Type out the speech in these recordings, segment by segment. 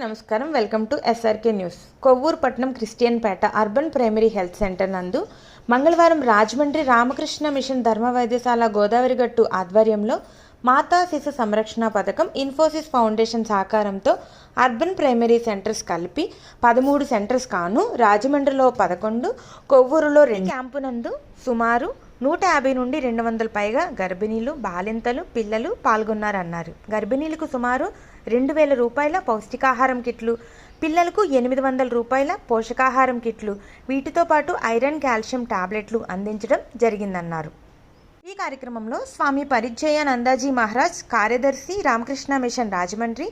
నమస్కారం. Welcome to SRK news. Kovvur పట్టణం Christianpet urban primary health centre నందు మంగళవారం రాజమండ్రి రామకృష్ణ మిషన్ ధర్మ వైద్యశాల గోదావరిగట్టు ఆధ్వర్యంలో మాతా శిశు సంరక్షణ పథకం ఇన్ఫోసిస్ ఫౌండేషన్ సహకారంతో అర్బన్ ప్రైమరీ సెంటర్స్ కలిపి 13 సెంటర్స్ కాను రాజమండ్రిలో 11, కొవ్వూరులో 2 క్యాంపు నందు సుమారు 150 నుండి 200 పైగా గర్భిణీలు, బాలింతలు, పిల్లలు పాల్గొన్నారన్నారు. గర్భిణీలకు సుమారు 2000 రూపాయల పౌష్టికాహారం కిట్లు, పిల్లలకు 800 రూపాయల పోషకాహారం కిట్లు, వీటితో పాటు ఐరన్, కాల్షియం టాబ్లెట్లు అందించడం జరిగిందన్నారు. ఈ కార్యక్రమంలో స్వామి పరిచయానందాజీ మహారాజ్ కార్యదర్శి Ramakrishna mission Rajahmundry,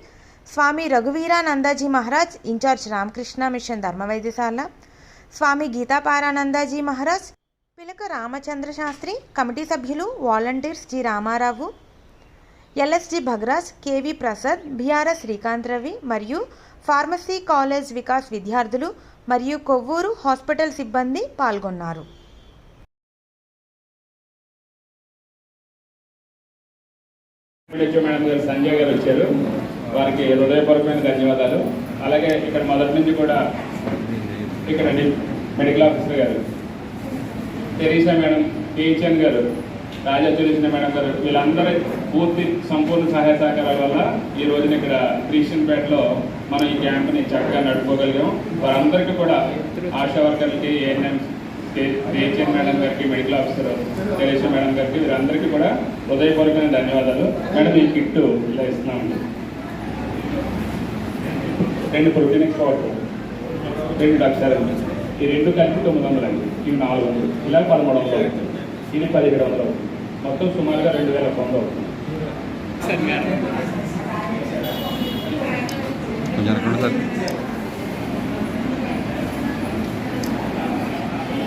Swami Raghuveeranandaji Maharaj in-charge Ramakrishna mission Dharma Vaidyasala, Swami Geethaparanandaji Maharaj, Pilaka Ramachandra Sastri, committee సభ్యులు volunteers G Ramarao, LSG Bhagaraj, KV Prasad, BRS Srikanth Ravi మరియు ఫార్మసీ కాలేజ్ వికాస్ విద్యార్థులు మరియు కొవ్వూరు హాస్పిటల్ సిబ్బంది పాల్గొన్నారు. మేడం గారు సంజయ్ గారు వచ్చారు, వారికి హృదయపూర్వకమైన ధన్యవాదాలు. అలాగే ఇక్కడ మొదటి నుంచి కూడా ఇక్కడ మెడికల్ ఆఫీసర్ గారు తెరీసా మేడం, కేచన్ గారు, రాజా తులసిన మేడం గారు, వీళ్ళందరూ పూర్తి సంపూర్ణ సహాయ సహకారాల వల్ల ఈ రోజున ఇక్కడ క్రిస్టియన్పేటలో మనం ఈ క్యాంప్ని చక్కగా నడుపుకోగలిగాం. వారందరికీ కూడా ఆశా వర్కర్లకి, ఏఎన్ఎం కేచన్ మేడం గారికి, మెడికల్ ఆఫీసర్ తెరీసా మేడం గారికి, వీరందరికీ కూడా హృదయపూర్వకమైన ధన్యవాదాలు. మేడం ఈ కిట్టు ఇలా ఇస్తున్నామండి. 2 ప్రోటీనిక్స్ పౌడర్, 2 డక్సార్, ఈ 2 కలిపి 900 అండి, ఇవి 400, ఇలా 1300 అవుతుంది, ఇది 1700 అవుతుంది, మొత్తం సుమారుగా 2100 అవుతుంది.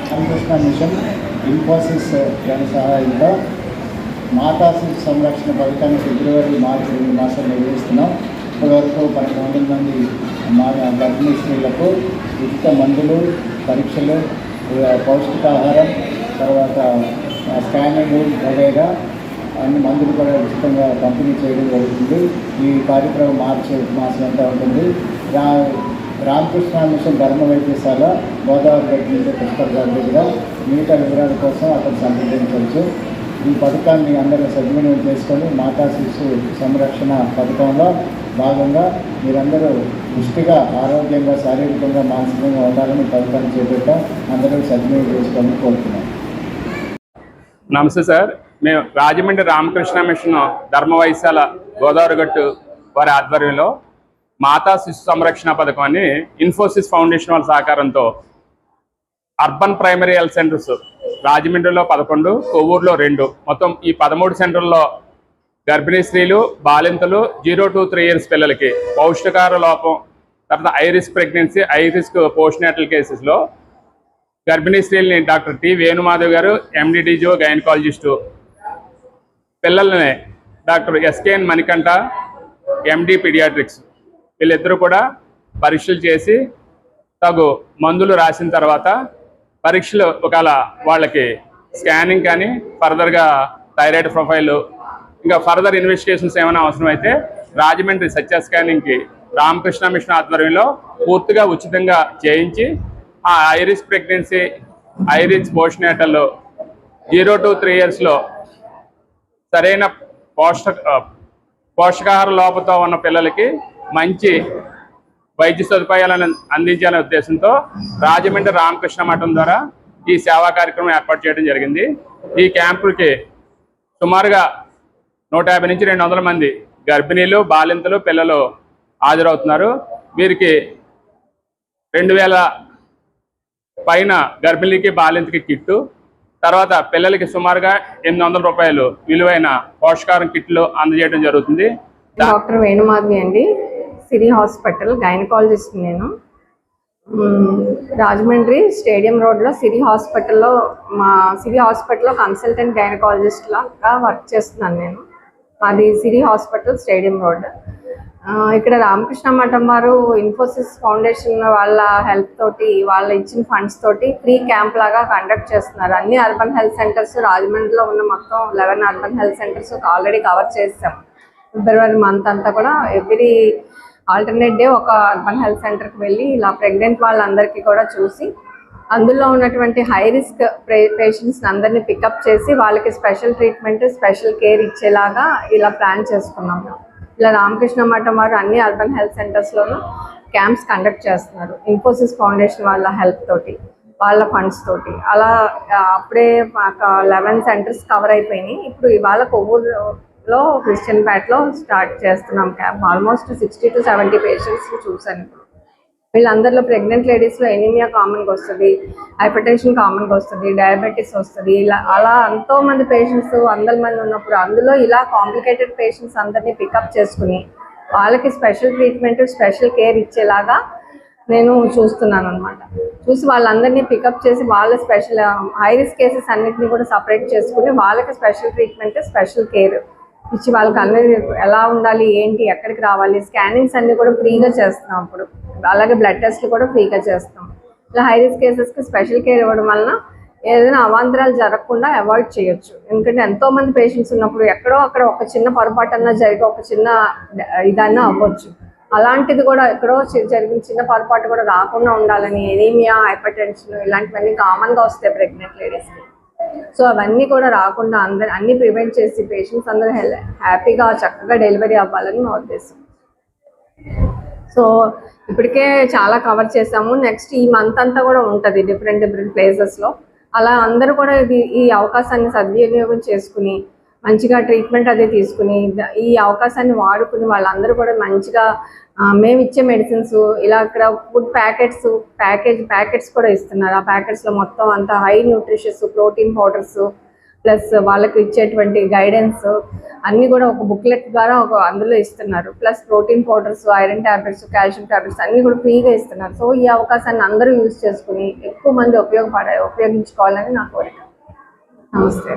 రామకృష్ణ మిషన్ ఇన్ఫోసిస్ జన సహాయంతో మాతా శిశు సంరక్షణ పథకాన్ని ఫిబ్రవరి, మార్చి 2 మాసాలు నిర్వహిస్తున్నాం. ఇప్పటివరకు 1200 మంది గర్భిణీ స్త్రీలకు ఉచిత మందులు, పరీక్షలు, పౌష్టికాహారం, తర్వాత స్కానింగ్ వగైరా అన్ని మందులు కూడా ఉచితంగా పంపిణీ చేయడం జరుగుతుంది. ఈ కార్యక్రమం మార్చి మాసం అంతా ఉంటుంది. రామకృష్ణ మిషన్ ధర్మ వైద్యశాల గోదావరిగట్టు నుంచి పుష్కర్ గారి దగ్గర మిగతా వివరాల కోసం అక్కడ సంప్రదించవచ్చు. ఈ పథకాన్ని అందరూ సద్వినియోగం చేసుకొని మాతా శిశు సంరక్షణ పథకంలో భాగంగా మీరందరూ పుష్టిగా, ఆరోగ్యంగా, శారీరకంగా, మానసికంగా ఉండాలని పథకాన్ని చేపట్టాం. అందరూ సద్వినియోగం చేసుకోవాలని కోరుతున్నాం. నమస్తే సార్, మేము రాజమండ్రి రామకృష్ణ మిషన్ ధర్మ వైద్యశాల గోదావరిగట్టు వారి ఆధ్వర్యంలో మాతా శిశు సంరక్షణ పథకం అని ఇన్ఫోసిస్ ఫౌండేషన్ వాళ్ళ సహకారంతో అర్బన్ ప్రైమరీ హెల్త్ సెంటర్స్ రాజమండ్రిలో 11, కొవ్వూరులో 2, మొత్తం ఈ 13 సెంటర్లో గర్భిణీ స్త్రీలు, బాలింతలు, 0 to 3 years పిల్లలకి పౌష్టికాహార లోపం, తర్వాత high risk pregnancy, high risk postnatal కేసెస్లో గర్భిణీ స్త్రీలని డాక్టర్ టి వేణుమాధవ్ గారు, ఎండిడిజో గైనకాలజిస్టు, పిల్లల్ని doctor SKN Manikanta, MD paediatrics, వీళ్ళిద్దరూ కూడా పరీక్షలు చేసి తగు మందులు రాసిన తర్వాత పరీక్షలు ఒకవేళ వాళ్ళకి స్కానింగ్ కానీ, ఫర్దర్గా థైరాయిడ్ ప్రొఫైల్, ఇంకా ఫర్దర్ ఇన్వెస్టిగేషన్స్ ఏమైనా అవసరమైతే రాజమండ్రి సత్య స్కానింగ్కి రామకృష్ణ మిషన్ ఆధ్వర్యంలో పూర్తిగా ఉచితంగా చేయించి ఆ high risk pregnancy, high risk postnatal, 0 to 3 yearsలో సరైన పోషకాహార లోపంతో ఉన్న పిల్లలకి మంచి వైద్య సదుపాయాలను అందించాలనే ఉద్దేశంతో రాజమండ్రి రామకృష్ణ మఠం ద్వారా ఈ సేవా కార్యక్రమం ఏర్పాటు చేయడం జరిగింది. ఈ క్యాంపులకి సుమారుగా 150 నుంచి 200 మంది గర్భిణీలు, బాలింతలు, పిల్లలు హాజరవుతున్నారు. వీరికి 2000 పైన గర్భిణీకి, బాలింతకి కిట్టు, తర్వాత పిల్లలకి సుమారుగా 800 రూపాయలు విలువైన పోషకాహారం కిట్లు అందజేయడం జరుగుతుంది. డాక్టర్ వేణుమాధవి అండి, సిరి హాస్పిటల్ గైనకాలజిస్ట్. నేను రాజమండ్రి స్టేడియం రోడ్లో సిరి హాస్పిటల్లో కన్సల్టెంట్ గైనకాలజిస్ట్ లాగా వర్క్ చేస్తున్నాను. నేను అది సిరి హాస్పిటల్ స్టేడియం రోడ్. ఇక్కడ రామకృష్ణ మఠం వారు ఇన్ఫోసిస్ ఫౌండేషన్ వాళ్ళ హెల్ప్ తోటి, వాళ్ళ ఇచ్చిన ఫండ్స్ తోటి ఫ్రీ క్యాంప్ లాగా కండక్ట్ చేస్తున్నారు. అన్ని అర్బన్ హెల్త్ సెంటర్స్ రాజమండ్రిలో ఉన్న మొత్తం 11 urban health centres already cover చేస్తాం. ఫిబ్రవరి మంత్ అంతా కూడా ఎవ్రీ ఆల్టర్నేట్ డే ఒక అర్బన్ హెల్త్ సెంటర్కి వెళ్ళి ఇలా ప్రెగ్నెంట్ వాళ్ళందరికీ కూడా చూసి అందులో ఉన్నటువంటి హై రిస్క్ పేషెంట్స్ అందరినీ పికప్ చేసి వాళ్ళకి స్పెషల్ ట్రీట్మెంట్ స్పెషల్ కేర్ ఇచ్చేలాగా ఇలా ప్లాన్ చేసుకున్నాం. ఇలా రామకృష్ణ మఠం వారు అన్ని అర్బన్ హెల్త్ సెంటర్స్లోనూ క్యాంప్స్ కండక్ట్ చేస్తున్నారు. ఇన్ఫోసిస్ ఫౌండేషన్ వాళ్ళ హెల్ప్ తోటి, వాళ్ళ ఫండ్స్ తోటి. అలా అప్పుడే మాకు 11 సెంటర్స్ కవర్ అయిపోయినాయి. ఇప్పుడు ఇవాళ కొవ్వూరులో క్రిస్టియన్ పేటలో స్టార్ట్ చేస్తున్నాం క్యాంప్. ఆల్మోస్ట్ 60 to 70 పేషెంట్స్ చూసాను. ఇప్పుడు వీళ్ళందరిలో ప్రెగ్నెంట్ లేడీస్లో ఎనీమియా కామన్గా వస్తుంది, హైపర్ టెన్షన్ కామన్గా వస్తుంది, డయాబెటీస్ వస్తుంది. ఇలా అలా ఎంతోమంది పేషెంట్స్ 100 మంది ఉన్నప్పుడు అందులో ఇలా కాంప్లికేటెడ్ పేషెంట్స్ అందరినీ పికప్ చేసుకుని వాళ్ళకి స్పెషల్ ట్రీట్మెంట్ స్పెషల్ కేర్ ఇచ్చేలాగా నేను చూస్తున్నాను అనమాట. చూసి వాళ్ళందరినీ పికప్ చేసి వాళ్ళ స్పెషల్ హై రిస్క్ కేసెస్ అన్నింటినీ కూడా సపరేట్ చేసుకుని వాళ్ళకి స్పెషల్ ట్రీట్మెంట్ స్పెషల్ కేర్ ఇచ్చి వాళ్ళకి అందరి ఎలా ఉండాలి, ఏంటి, ఎక్కడికి రావాలి, స్కానింగ్స్ అన్నీ కూడా ఫ్రీగా చేస్తున్నాం. అప్పుడు అలాగే బ్లడ్ టెస్ట్లు కూడా ఫ్రీగా చేస్తాం. ఇలా హై రిస్క్ కేసెస్కి స్పెషల్ కేర్ ఇవ్వడం వలన ఏదైనా అవాంతరాలు జరగకుండా అవాయిడ్ చేయొచ్చు. ఎందుకంటే ఎంతోమంది పేషెంట్స్ ఉన్నప్పుడు ఎక్కడో అక్కడ ఒక చిన్న పొరపాటు అన్నా జరిగి ఒక చిన్న ఇదన్నా అవ్వచ్చు. అలాంటిది కూడా ఎక్కడో జరిగిన చిన్న పొరపాటు కూడా రాకుండా ఉండాలని ఎనీమియా, హైపర్ టెన్షన్ ఇలాంటివన్నీ కామన్గా వస్తాయి ప్రెగ్నెంట్ లేడీస్కి. సో అవన్నీ కూడా రాకుండా అన్ని ప్రివెంట్ చేసి పేషెంట్స్ అందరూ హ్యాపీగా చక్కగా డెలివరీ అవ్వాలని నా ఉద్దేశం. సో ఇప్పటికే చాలా కవర్ చేసాము. నెక్స్ట్ ఈ మంత్ అంతా కూడా ఉంటుంది డిఫరెంట్ ప్లేసెస్లో. అలా అందరూ కూడా ఈ అవకాశాన్ని సద్వినియోగం చేసుకుని మంచిగా ట్రీట్మెంట్ అది తీసుకుని ఈ అవకాశాన్ని వాడుకుని వాళ్ళందరూ కూడా మంచిగా మేము ఇచ్చే మెడిసిన్స్ ఇలా ఇక్కడ ఫుడ్ ప్యాకెట్స్ కూడా ఇస్తున్నారు. ఆ ప్యాకెట్స్లో మొత్తం అంతా high nutritious protein powders plus వాళ్ళకి ఇచ్చేటువంటి గైడెన్స్ అన్నీ కూడా ఒక బుక్లెట్ ద్వారా అందులో ఇస్తున్నారు. Plus protein powders, iron tablets, calcium tablets అన్నీ కూడా ఫ్రీగా ఇస్తున్నారు. సో ఈ అవకాశాన్ని అందరూ యూజ్ చేసుకుని ఎక్కువ మంది ఉపయోగించుకోవాలని నా కోరిక. నమస్తే.